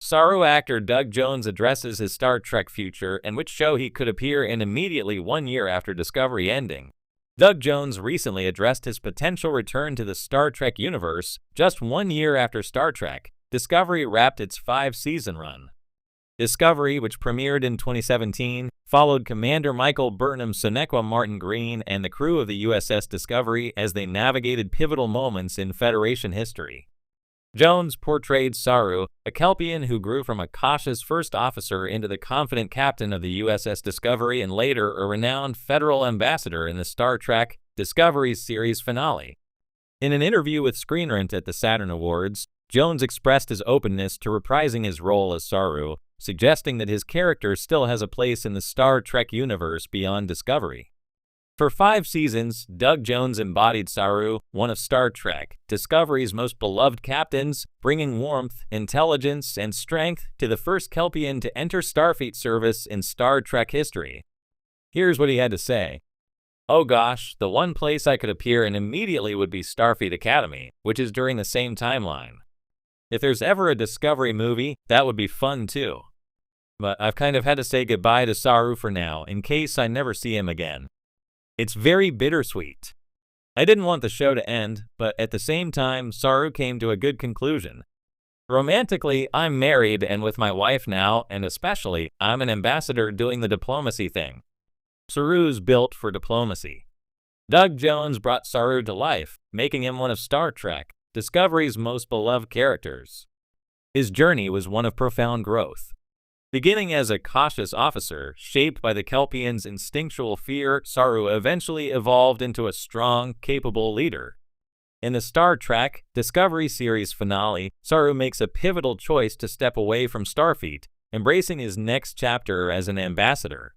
Saru actor Doug Jones addresses his Star Trek future and which show he could appear in immediately 1 year after Discovery ending. Doug Jones recently addressed his potential return to the Star Trek universe just 1 year after Star Trek Discovery wrapped its 5-season run. Discovery, which premiered in 2017, followed Commander Michael Burnham's Sonequa Martin Green and the crew of the USS Discovery as they navigated pivotal moments in Federation history. Jones portrayed Saru, a Kelpian who grew from a cautious first officer into the confident captain of the USS Discovery and later a renowned federal ambassador in the Star Trek Discovery series finale. In an interview with Screen Rant at the Saturn Awards, Jones expressed his openness to reprising his role as Saru, suggesting that his character still has a place in the Star Trek universe beyond Discovery. For 5 seasons, Doug Jones embodied Saru, one of Star Trek Discovery's most beloved captains, bringing warmth, intelligence, and strength to the first Kelpian to enter Starfleet service in Star Trek history. Here's what he had to say. "Oh gosh, the one place I could appear in immediately would be Starfleet Academy, which is during the same timeline. If there's ever a Discovery movie, that would be fun too. But I've kind of had to say goodbye to Saru for now, in case I never see him again. It's very bittersweet. I didn't want the show to end, but at the same time, Saru came to a good conclusion. Romantically, I'm married and with my wife now, and especially, I'm an ambassador doing the diplomacy thing. Saru's built for diplomacy." Doug Jones brought Saru to life, making him one of Star Trek Discovery's most beloved characters. His journey was one of profound growth. Beginning as a cautious officer, shaped by the Kelpians' instinctual fear, Saru eventually evolved into a strong, capable leader. In the Star Trek Discovery series finale, Saru makes a pivotal choice to step away from Starfleet, embracing his next chapter as an ambassador.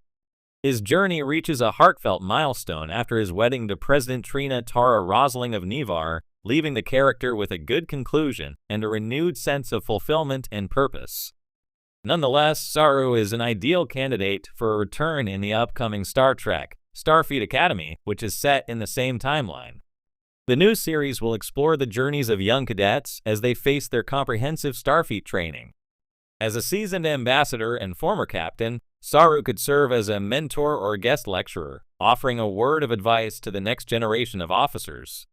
His journey reaches a heartfelt milestone after his wedding to President Trina Tara Rosling of Nivar, leaving the character with a good conclusion and a renewed sense of fulfillment and purpose. Nonetheless, Saru is an ideal candidate for a return in the upcoming Star Trek Starfleet Academy, which is set in the same timeline. The new series will explore the journeys of young cadets as they face their comprehensive Starfleet training. As a seasoned ambassador and former captain, Saru could serve as a mentor or guest lecturer, offering a word of advice to the next generation of officers.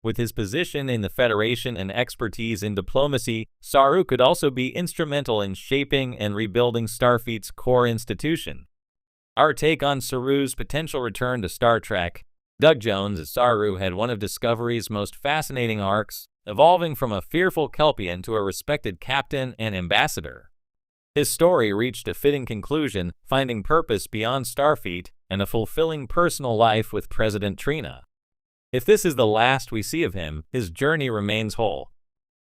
With his position in the Federation and expertise in diplomacy, Saru could also be instrumental in shaping and rebuilding Starfleet's core institution. Our take on Saru's potential return to Star Trek. Doug Jones as Saru had one of Discovery's most fascinating arcs, evolving from a fearful Kelpian to a respected captain and ambassador. His story reached a fitting conclusion, finding purpose beyond Starfleet and a fulfilling personal life with President Trina. If this is the last we see of him, his journey remains whole.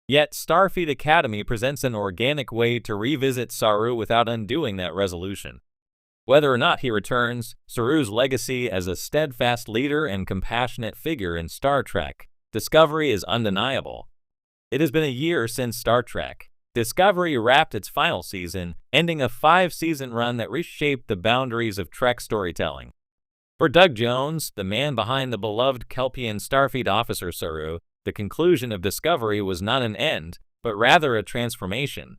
Yet Starfleet Academy presents an organic way to revisit Saru without undoing that resolution. Whether or not he returns, Saru's legacy as a steadfast leader and compassionate figure in Star Trek Discovery is undeniable. It has been a year since Star Trek Discovery wrapped its final season, ending a 5-season run that reshaped the boundaries of Trek storytelling. For Doug Jones, the man behind the beloved Kelpian Starfleet officer Saru, the conclusion of Discovery was not an end, but rather a transformation.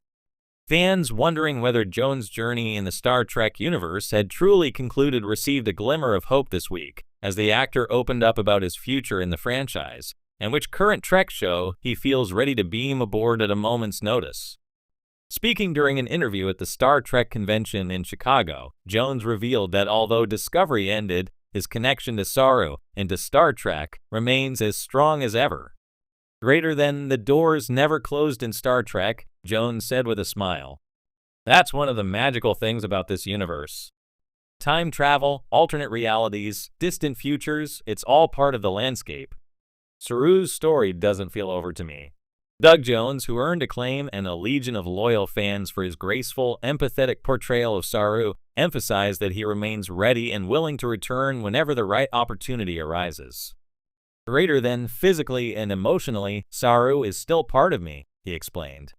Fans wondering whether Jones' journey in the Star Trek universe had truly concluded received a glimmer of hope this week, as the actor opened up about his future in the franchise, and which current Trek show he feels ready to beam aboard at a moment's notice. Speaking during an interview at the Star Trek convention in Chicago, Jones revealed that although Discovery ended, his connection to Saru and to Star Trek remains as strong as ever. "Greater than the doors never closed in Star Trek," Jones said with a smile. "That's one of the magical things about this universe. Time travel, alternate realities, distant futures, it's all part of the landscape. Saru's story doesn't feel over to me." Doug Jones, who earned acclaim and a legion of loyal fans for his graceful, empathetic portrayal of Saru, emphasized that he remains ready and willing to return whenever the right opportunity arises. "Greater than physically and emotionally, Saru is still part of me," he explained.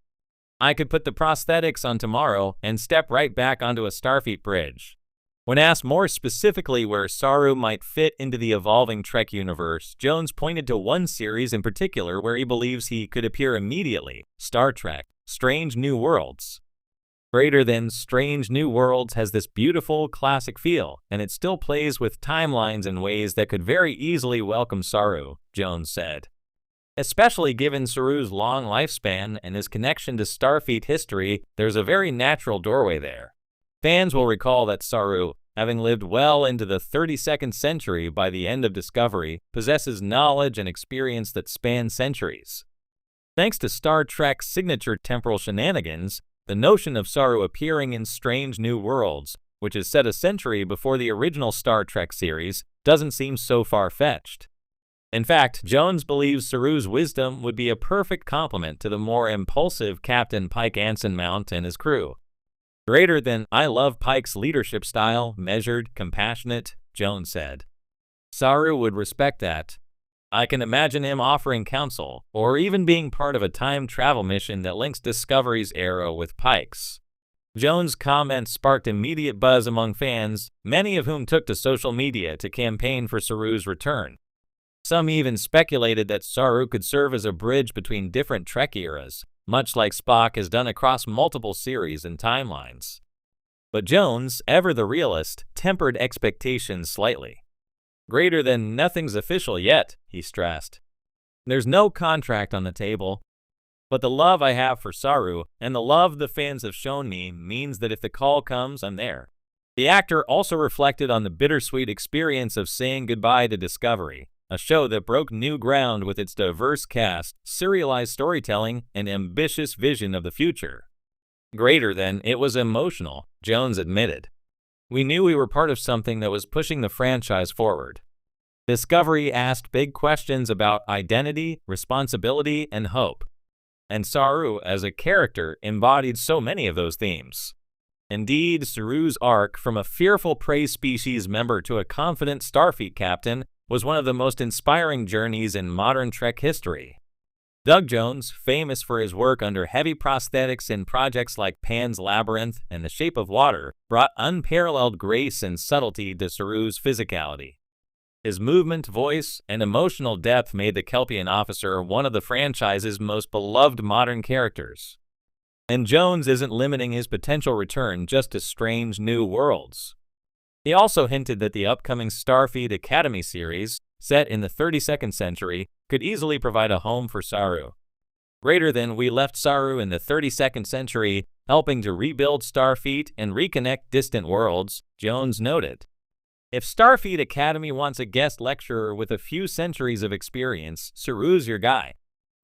"I could put the prosthetics on tomorrow and step right back onto a Starfleet bridge." When asked more specifically where Saru might fit into the evolving Trek universe, Jones pointed to one series in particular where he believes he could appear immediately: Star Trek Strange New Worlds. Greater Than Strange New Worlds has this beautiful, classic feel, and it still plays with timelines in ways that could very easily welcome Saru, Jones said. Especially given Saru's long lifespan and his connection to Starfleet history, there's a very natural doorway there. Fans will recall that Saru, having lived well into the 32nd century by the end of Discovery, possesses knowledge and experience that span centuries. Thanks to Star Trek's signature temporal shenanigans, the notion of Saru appearing in Strange New Worlds, which is set a century before the original Star Trek series, doesn't seem so far-fetched. In fact, Jones believes Saru's wisdom would be a perfect complement to the more impulsive Captain Pike Anson Mount and his crew. Greater than I love Pike's leadership style, measured, compassionate, Jones said. Saru would respect that. I can imagine him offering counsel, or even being part of a time travel mission that links Discovery's era with Pike's. Jones' comments sparked immediate buzz among fans, many of whom took to social media to campaign for Saru's return. Some even speculated that Saru could serve as a bridge between different Trek eras, much like Spock has done across multiple series and timelines. But Jones, ever the realist, tempered expectations slightly. Greater than nothing's official yet, he stressed. There's no contract on the table. But the love I have for Saru, and the love the fans have shown me, means that if the call comes, I'm there. The actor also reflected on the bittersweet experience of saying goodbye to Discovery, a show that broke new ground with its diverse cast, serialized storytelling, and ambitious vision of the future. Greater than it was emotional, Jones admitted. We knew we were part of something that was pushing the franchise forward. Discovery asked big questions about identity, responsibility, and hope. And Saru, as a character, embodied so many of those themes. Indeed, Saru's arc from a fearful prey species member to a confident Starfleet captain was one of the most inspiring journeys in modern Trek history. Doug Jones, famous for his work under heavy prosthetics in projects like Pan's Labyrinth and The Shape of Water, brought unparalleled grace and subtlety to Saru's physicality. His movement, voice, and emotional depth made the Kelpian officer one of the franchise's most beloved modern characters. And Jones isn't limiting his potential return just to Strange New Worlds. He also hinted that the upcoming Starfleet Academy series, set in the 32nd century, could easily provide a home for Saru. Greater than we left Saru in the 32nd century, helping to rebuild Starfleet and reconnect distant worlds, Jones noted. If Starfleet Academy wants a guest lecturer with a few centuries of experience, Saru's your guy.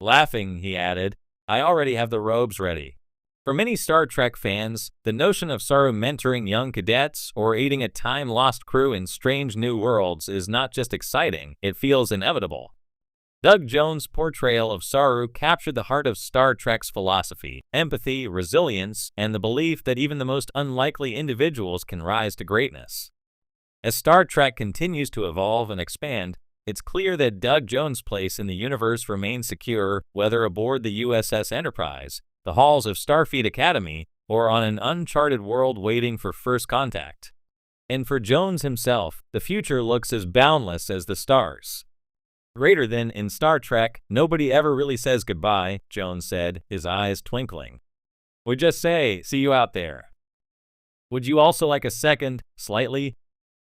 Laughing, he added, I already have the robes ready. For many Star Trek fans, the notion of Saru mentoring young cadets or aiding a time-lost crew in Strange New Worlds is not just exciting, it feels inevitable. Doug Jones' portrayal of Saru captured the heart of Star Trek's philosophy, empathy, resilience, and the belief that even the most unlikely individuals can rise to greatness. As Star Trek continues to evolve and expand, it's clear that Doug Jones' place in the universe remains secure, whether aboard the USS Enterprise, the halls of Starfleet Academy, or on an uncharted world waiting for first contact. And for Jones himself, the future looks as boundless as the stars. Greater than in Star Trek, nobody ever really says goodbye, Jones said, his eyes twinkling. We just say, see you out there. Would you also like a second, slightly